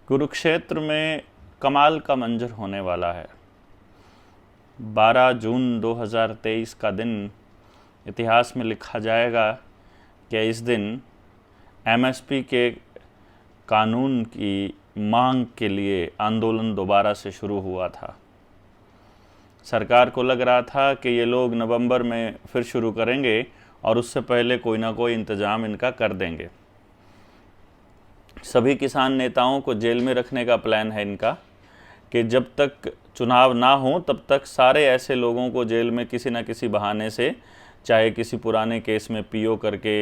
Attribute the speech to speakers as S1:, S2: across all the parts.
S1: कुरुक्षेत्र में कमाल का मंजर होने वाला है। 12 जून 2023 का दिन इतिहास में लिखा जाएगा कि इस दिन एमएसपी के कानून की मांग के लिए आंदोलन दोबारा से शुरू हुआ था। सरकार को लग रहा था कि ये लोग नवंबर में फिर शुरू करेंगे और उससे पहले कोई ना कोई इंतज़ाम इनका कर देंगे। सभी किसान नेताओं को जेल में रखने का प्लान है इनका कि जब तक चुनाव ना हो तब तक सारे ऐसे लोगों को जेल में किसी न किसी बहाने से, चाहे किसी पुराने केस में पीओ करके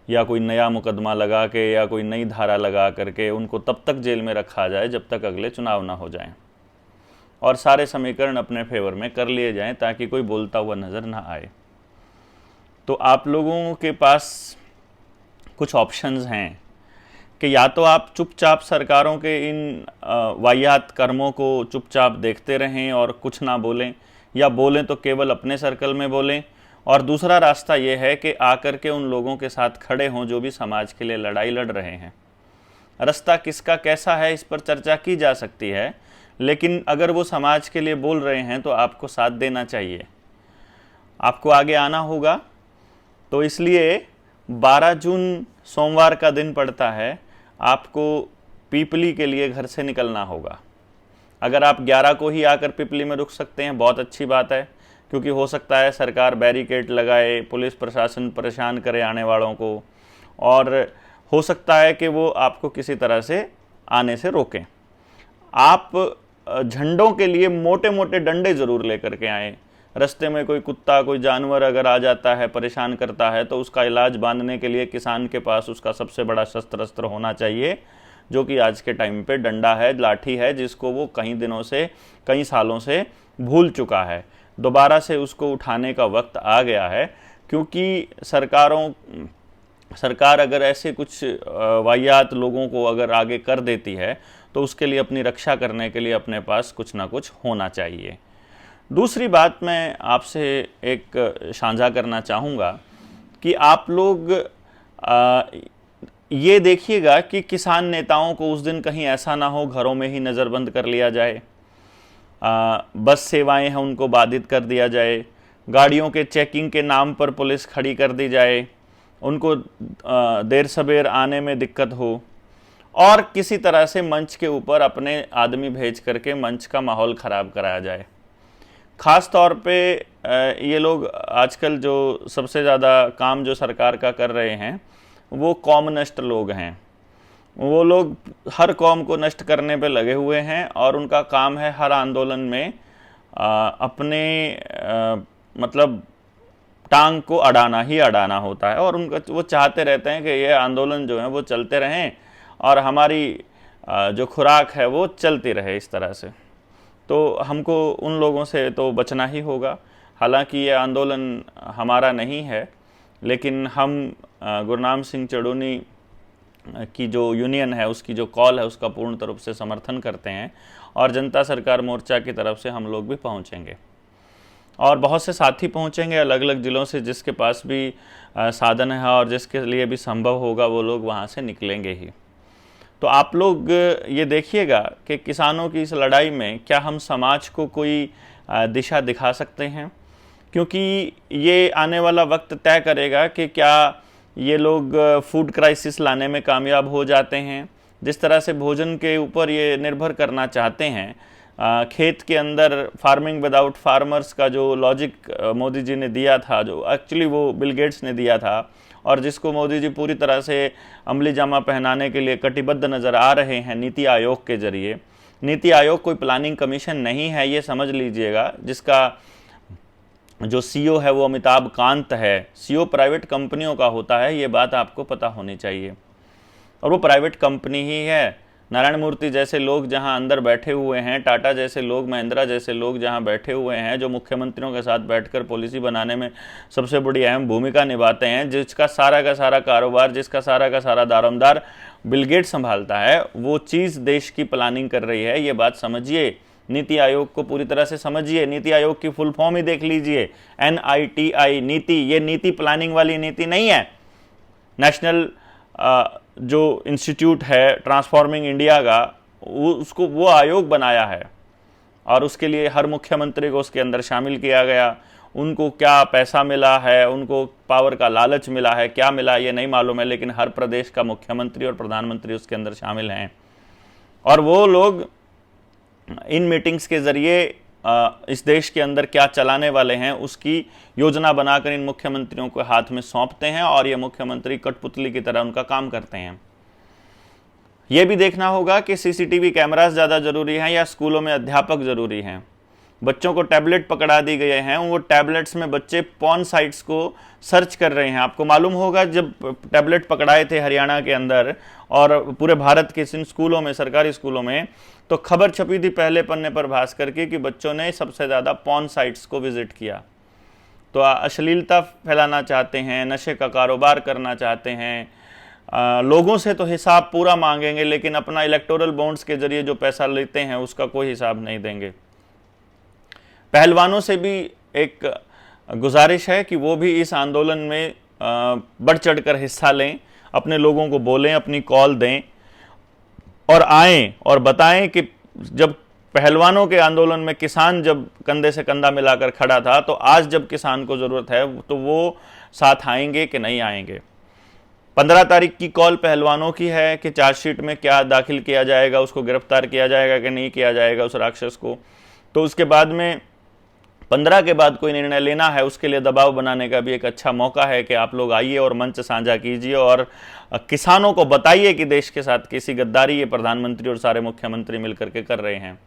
S1: या कोई नया मुकदमा लगा के या कोई नई धारा लगा करके उनको तब तक जेल में रखा जाए जब तक अगले चुनाव ना हो जाएं और सारे समीकरण अपने फेवर में कर लिए जाएं ताकि कोई बोलता हुआ नज़र ना आए। तो आप लोगों के पास कुछ ऑप्शंस हैं कि या तो आप चुपचाप सरकारों के इन वाहियात कर्मों को चुपचाप देखते रहें और कुछ ना बोलें, या बोलें तो केवल अपने सर्कल में बोलें, और दूसरा रास्ता ये है कि आकर के उन लोगों के साथ खड़े हों जो भी समाज के लिए लड़ाई लड़ रहे हैं। रास्ता किसका कैसा है इस पर चर्चा की जा सकती है, लेकिन अगर वो समाज के लिए बोल रहे हैं तो आपको साथ देना चाहिए, आपको आगे आना होगा। तो इसलिए 12 जून सोमवार का दिन पड़ता है, आपको पीपली के लिए घर से निकलना होगा। अगर आप 11 को ही आकर पीपली में रुक सकते हैं बहुत अच्छी बात है, क्योंकि हो सकता है सरकार बैरिकेड लगाए, पुलिस प्रशासन परेशान करे आने वालों को, और हो सकता है कि वो आपको किसी तरह से आने से रोकें। आप झंडों के लिए मोटे मोटे डंडे ज़रूर लेकर के आएँ। रास्ते में कोई कुत्ता, कोई जानवर अगर आ जाता है, परेशान करता है, तो उसका इलाज बांधने के लिए किसान के पास उसका सबसे बड़ा शस्त्र होना चाहिए, जो कि आज के टाइम पे डंडा है, लाठी है, जिसको वो कई दिनों से, कई सालों से भूल चुका है। दोबारा से उसको उठाने का वक्त आ गया है, क्योंकि सरकार अगर ऐसे कुछ वाहियात लोगों को अगर आगे कर देती है तो उसके लिए अपनी रक्षा करने के लिए अपने पास कुछ ना कुछ होना चाहिए। दूसरी बात मैं आपसे एक साझा करना चाहूँगा कि आप लोग ये देखिएगा कि किसान नेताओं को उस दिन कहीं ऐसा ना हो घरों में ही नज़रबंद कर लिया जाए, बस सेवाएं हैं उनको बाधित कर दिया जाए, गाड़ियों के चेकिंग के नाम पर पुलिस खड़ी कर दी जाए, उनको देर सबेर आने में दिक्कत हो, और किसी तरह से मंच के ऊपर अपने आदमी भेज करके मंच का माहौल ख़राब कराया जाए। ख़ास तौर पे ये लोग आजकल जो सबसे ज़्यादा काम जो सरकार का कर रहे हैं वो कौम नष्ट लोग हैं। वो लोग हर कौम को नष्ट करने पे लगे हुए हैं और उनका काम है हर आंदोलन में अपने मतलब टांग को अड़ाना ही अड़ाना होता है, और उनका वो चाहते रहते हैं कि ये आंदोलन जो है वो चलते रहें और हमारी जो खुराक है वो चलती रहे इस तरह से। तो हमको उन लोगों से तो बचना ही होगा। हालांकि ये आंदोलन हमारा नहीं है, लेकिन हम गुरनाम सिंह चड़ूनी की जो यूनियन है उसकी जो कॉल है उसका पूर्ण रूप से समर्थन करते हैं, और जनता सरकार मोर्चा की तरफ से हम लोग भी पहुंचेंगे और बहुत से साथी पहुंचेंगे अलग अलग ज़िलों से, जिसके पास भी साधन है और जिसके लिए भी संभव होगा वो लोग वहां से निकलेंगे ही। तो आप लोग ये देखिएगा कि किसानों की इस लड़ाई में क्या हम समाज को कोई दिशा दिखा सकते हैं, क्योंकि ये आने वाला वक्त तय करेगा कि क्या ये लोग फूड क्राइसिस लाने में कामयाब हो जाते हैं। जिस तरह से भोजन के ऊपर ये निर्भर करना चाहते हैं, खेत के अंदर फार्मिंग विदाउट फार्मर्स का जो लॉजिक मोदी जी ने दिया था, जो एक्चुअली वो बिल गेट्स ने दिया था, और जिसको मोदी जी पूरी तरह से अमली जामा पहनाने के लिए कटिबद्ध नज़र आ रहे हैं नीति आयोग के जरिए। नीति आयोग कोई प्लानिंग कमीशन नहीं है, ये समझ लीजिएगा, जिसका जो सीईओ है वो अमिताभ कांत है। सीईओ प्राइवेट कंपनियों का होता है, ये बात आपको पता होनी चाहिए, और वो प्राइवेट कंपनी ही है। नारायण मूर्ति जैसे लोग जहां अंदर बैठे हुए हैं, टाटा जैसे लोग, महिंद्रा जैसे लोग जहां बैठे हुए हैं, जो मुख्यमंत्रियों के साथ बैठकर पॉलिसी बनाने में सबसे बड़ी अहम भूमिका निभाते हैं, जिसका सारा का सारा कारोबार, जिसका सारा का सारा दारोमदार बिल गेट्स संभालता है, वो चीज़ देश की प्लानिंग कर रही है। ये बात समझिए, नीति आयोग को पूरी तरह से समझिए। नीति आयोग की फुल फॉर्म ही देख लीजिए, NITI नीति। ये नीति प्लानिंग वाली नीति नहीं है। नेशनल जो इंस्टीट्यूट है ट्रांसफॉर्मिंग इंडिया का, उसको वो आयोग बनाया है और उसके लिए हर मुख्यमंत्री को उसके अंदर शामिल किया गया। उनको क्या पैसा मिला है, उनको पावर का लालच मिला है, क्या मिला ये नहीं मालूम है, लेकिन हर प्रदेश का मुख्यमंत्री और प्रधानमंत्री उसके अंदर शामिल हैं और वो लोग इन मीटिंग्स के ज़रिए इस देश के अंदर क्या चलाने वाले हैं उसकी योजना बनाकर इन मुख्यमंत्रियों को हाथ में सौंपते हैं और ये मुख्यमंत्री कठपुतली की तरह उनका काम करते हैं। ये भी देखना होगा कि सीसीटीवी कैमरास ज़्यादा ज़रूरी हैं या स्कूलों में अध्यापक ज़रूरी हैं। बच्चों को टैबलेट पकड़ा दी गए हैं, वो टैबलेट्स में बच्चे पॉर्न साइट्स को सर्च कर रहे हैं। आपको मालूम होगा जब टैबलेट पकड़ाए थे हरियाणा के अंदर और पूरे भारत के इन स्कूलों में, सरकारी स्कूलों में, तो खबर छपी थी पहले पन्ने पर भास्कर की कि बच्चों ने सबसे ज़्यादा पॉर्न साइट्स को विजिट किया। तो अश्लीलता फैलाना चाहते हैं, नशे का कारोबार करना चाहते हैं, लोगों से तो हिसाब पूरा मांगेंगे लेकिन अपना इलेक्टोरल बॉन्ड्स के जरिए जो पैसा लेते हैं उसका कोई हिसाब नहीं देंगे। पहलवानों से भी एक गुजारिश है कि वो भी इस आंदोलन में बढ़ चढ़कर हिस्सा लें, अपने लोगों को बोलें, अपनी कॉल दें और आएं और बताएं कि जब पहलवानों के आंदोलन में किसान जब कंधे से कंधा मिलाकर खड़ा था तो आज जब किसान को ज़रूरत है तो वो साथ आएंगे कि नहीं आएंगे। 15 तारीख की कॉल पहलवानों की है कि चार्जशीट में क्या दाखिल किया जाएगा, उसको गिरफ्तार किया जाएगा कि नहीं किया जाएगा उस राक्षस को। तो उसके बाद में 15 के बाद कोई निर्णय लेना है, उसके लिए दबाव बनाने का भी एक अच्छा मौका है कि आप लोग आइए और मंच साझा कीजिए और किसानों को बताइए कि देश के साथ कैसी गद्दारी ये प्रधानमंत्री और सारे मुख्यमंत्री मिलकर के कर रहे हैं।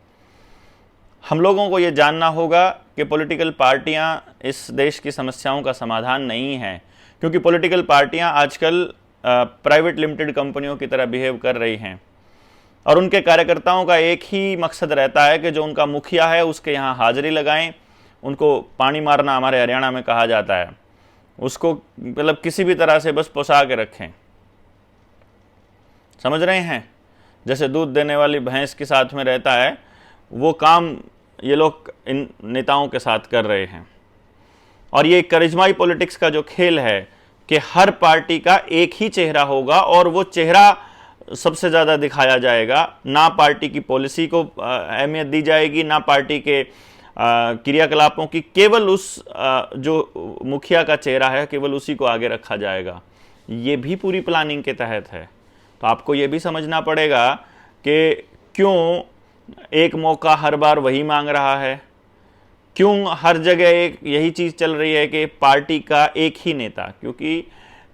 S1: हम लोगों को ये जानना होगा कि पॉलिटिकल पार्टियां इस देश की समस्याओं का समाधान नहीं है, क्योंकि पॉलिटिकल पार्टियां आजकल प्राइवेट लिमिटेड कंपनियों की तरह बिहेव कर रही हैं और उनके कार्यकर्ताओं का एक ही मकसद रहता है कि जो उनका मुखिया है उसके यहाँ हाजिरी लगाएं, उनको पानी मारना हमारे हरियाणा में कहा जाता है, उसको मतलब किसी भी तरह से बस पोसा के रखें। समझ रहे हैं, जैसे दूध देने वाली भैंस के साथ में रहता है, वो काम ये लोग इन नेताओं के साथ कर रहे हैं। और ये करिश्माई पॉलिटिक्स का जो खेल है कि हर पार्टी का एक ही चेहरा होगा और वो चेहरा सबसे ज़्यादा दिखाया जाएगा, ना पार्टी की पॉलिसी को अहमियत दी जाएगी, ना पार्टी के क्रियाकलापों की, केवल उस जो मुखिया का चेहरा है केवल उसी को आगे रखा जाएगा। ये भी पूरी प्लानिंग के तहत है। तो आपको ये भी समझना पड़ेगा कि क्यों एक मौका हर बार वही मांग रहा है, क्यों हर जगह एक यही चीज़ चल रही है कि पार्टी का एक ही नेता, क्योंकि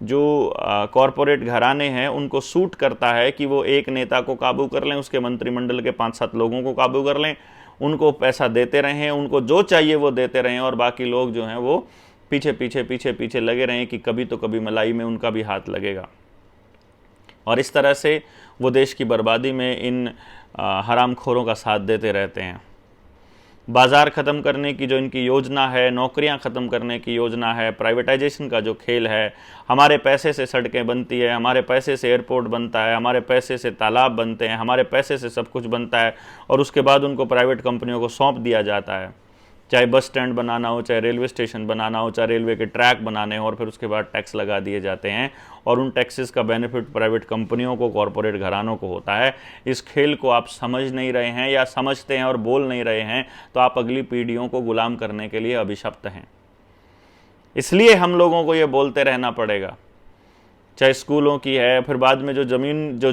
S1: जो कॉरपोरेट घराने हैं उनको सूट करता है कि वो एक नेता को काबू कर लें, उसके मंत्रिमंडल के 5-7 लोगों को काबू कर लें, उनको पैसा देते रहें, उनको जो चाहिए वो देते रहें और बाकी लोग जो हैं वो पीछे पीछे पीछे पीछे लगे रहें कि कभी तो कभी मलाई में उनका भी हाथ लगेगा। और इस तरह से वो देश की बर्बादी में इन हरामखोरों का साथ देते रहते हैं। बाज़ार ख़त्म करने की जो इनकी योजना है, नौकरियां ख़त्म करने की योजना है, प्राइवेटाइजेशन का जो खेल है, हमारे पैसे से सड़कें बनती है, हमारे पैसे से एयरपोर्ट बनता है, हमारे पैसे से तालाब बनते हैं, हमारे पैसे से सब कुछ बनता है और उसके बाद उनको प्राइवेट कंपनियों को सौंप दिया जाता है, चाहे बस स्टैंड बनाना हो, चाहे रेलवे स्टेशन बनाना हो, चाहे रेलवे के ट्रैक बनाने हो, और फिर उसके बाद टैक्स लगा दिए जाते हैं और उन टैक्सेस का बेनिफिट प्राइवेट कंपनियों को, कॉरपोरेट घरानों को होता है। इस खेल को आप समझ नहीं रहे हैं या समझते हैं और बोल नहीं रहे हैं तो आप अगली पीढ़ियों को गुलाम करने के लिए अभिशप्त हैं। इसलिए हम लोगों को ये बोलते रहना पड़ेगा, चाहे स्कूलों की है, फिर बाद में जो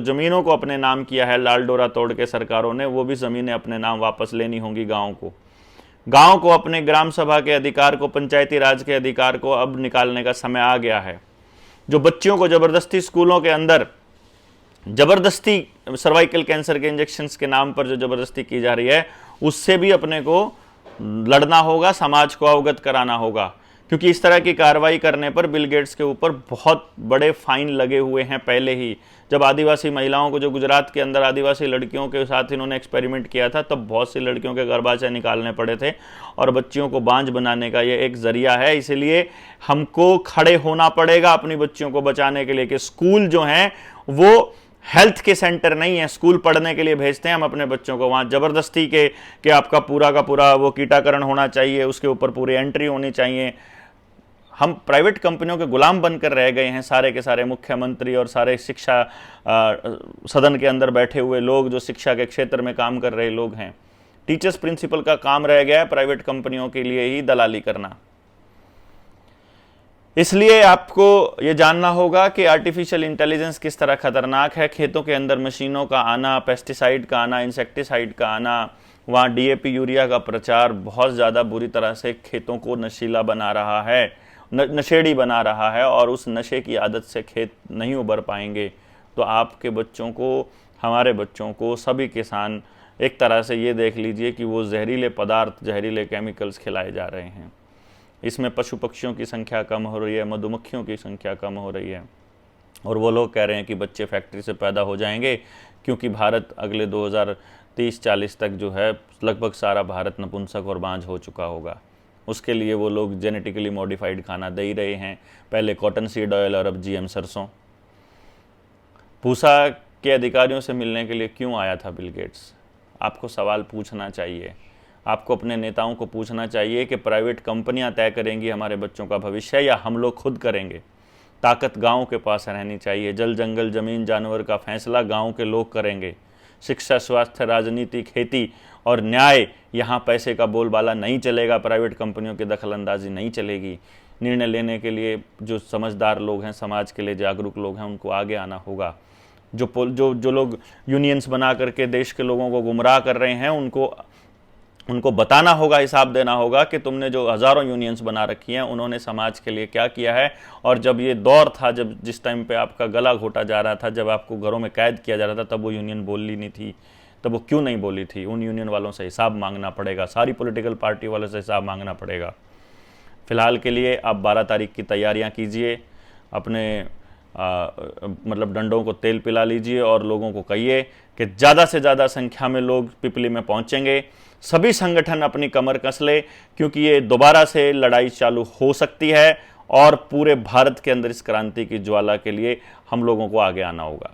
S1: ज़मीनों को अपने नाम किया है लाल डोरा तोड़ के सरकारों ने, वो भी ज़मीनें अपने नाम वापस लेनी होंगी। गाँव को अपने ग्राम सभा के अधिकार को, पंचायती राज के अधिकार को अब निकालने का समय आ गया है। जो बच्चियों को ज़बरदस्ती स्कूलों के अंदर ज़बरदस्ती सर्वाइकल कैंसर के इंजेक्शन्स के नाम पर जो ज़बरदस्ती की जा रही है, उससे भी अपने को लड़ना होगा, समाज को अवगत कराना होगा, क्योंकि इस तरह की कार्रवाई करने पर बिल गेट्स के ऊपर बहुत बड़े फाइन लगे हुए हैं पहले ही। जब आदिवासी महिलाओं को, जो गुजरात के अंदर आदिवासी लड़कियों के साथ इन्होंने एक्सपेरिमेंट किया था, तब बहुत सी लड़कियों के गर्भाशय निकालने पड़े थे और बच्चियों को बांझ बनाने का ये एक जरिया है। इसलिए हमको खड़े होना पड़ेगा अपनी बच्चियों को बचाने के लिए कि स्कूल जो हैं वो हेल्थ के सेंटर नहीं है। स्कूल पढ़ने के लिए भेजते हैं हम अपने बच्चों को, वहाँ ज़बरदस्ती के कि आपका पूरा का पूरा वो टीकाकरण होना चाहिए, उसके ऊपर पूरी एंट्री होनी चाहिए। हम प्राइवेट कंपनियों के गुलाम बनकर रह गए हैं, सारे के सारे मुख्यमंत्री और सारे शिक्षा सदन के अंदर बैठे हुए लोग जो शिक्षा के क्षेत्र में काम कर रहे लोग हैं। टीचर्स प्रिंसिपल का काम रह गया है प्राइवेट कंपनियों के लिए ही दलाली करना। इसलिए आपको ये जानना होगा कि आर्टिफिशियल इंटेलिजेंस किस तरह खतरनाक है। खेतों के अंदर मशीनों का आना, पेस्टिसाइड का आना, इंसेक्टिसाइड का आना, वहाँ डीएपी यूरिया का प्रचार बहुत ज़्यादा बुरी तरह से खेतों को नशीला बना रहा है, नशेड़ी बना रहा है, और उस नशे की आदत से खेत नहीं उबर पाएंगे। तो आपके बच्चों को, हमारे बच्चों को, सभी किसान एक तरह से ये देख लीजिए कि वो जहरीले पदार्थ, जहरीले केमिकल्स खिलाए जा रहे हैं। इसमें पशु पक्षियों की संख्या कम हो रही है, मधुमक्खियों की संख्या कम हो रही है, और वो लोग कह रहे हैं कि बच्चे फैक्ट्री से पैदा हो जाएंगे, क्योंकि भारत अगले 2030-40 तक जो है लगभग सारा भारत नपुंसक और बांझ हो चुका होगा। उसके लिए वो लोग जेनेटिकली मॉडिफाइड खाना दे ही रहे हैं, पहले कॉटन सीड ऑयल और अब जीएम सरसों। पूसा के अधिकारियों से मिलने के लिए क्यों आया था बिल गेट्स? आपको सवाल पूछना चाहिए, आपको अपने नेताओं को पूछना चाहिए कि प्राइवेट कंपनियां तय करेंगी हमारे बच्चों का भविष्य या हम लोग खुद करेंगे? ताकत गांव के पास रहनी चाहिए। जल जंगल जमीन जानवर का फैसला गांव के लोग करेंगे। शिक्षा, स्वास्थ्य, राजनीति, खेती और न्याय, यहाँ पैसे का बोलबाला नहीं चलेगा, प्राइवेट कंपनियों की दखलंदाजी नहीं चलेगी। निर्णय लेने के लिए जो समझदार लोग हैं, समाज के लिए जागरूक लोग हैं, उनको आगे आना होगा। जो लोग यूनियंस बना करके देश के लोगों को गुमराह कर रहे हैं, उनको बताना होगा, हिसाब देना होगा कि तुमने जो हज़ारों यूनियंस बना रखी हैं उन्होंने समाज के लिए क्या किया है। और जब ये दौर था, जिस टाइम पे आपका गला घोटा जा रहा था, जब आपको घरों में कैद किया जा रहा था, तब वो यूनियन बोली नहीं थी। तब वो क्यों नहीं बोली थी? उन यूनियन वालों से हिसाब मांगना पड़ेगा, सारी पॉलिटिकल पार्टी वालों से हिसाब मांगना पड़ेगा। फ़िलहाल के लिए आप 12 तारीख की तैयारियाँ कीजिए, अपने मतलब डंडों को तेल पिला लीजिए और लोगों को कहिए कि ज़्यादा से ज़्यादा संख्या में लोग पिपली में पहुंचेंगे। सभी संगठन अपनी कमर कस ले, क्योंकि ये दोबारा से लड़ाई चालू हो सकती है और पूरे भारत के अंदर इस क्रांति की ज्वाला के लिए हम लोगों को आगे आना होगा।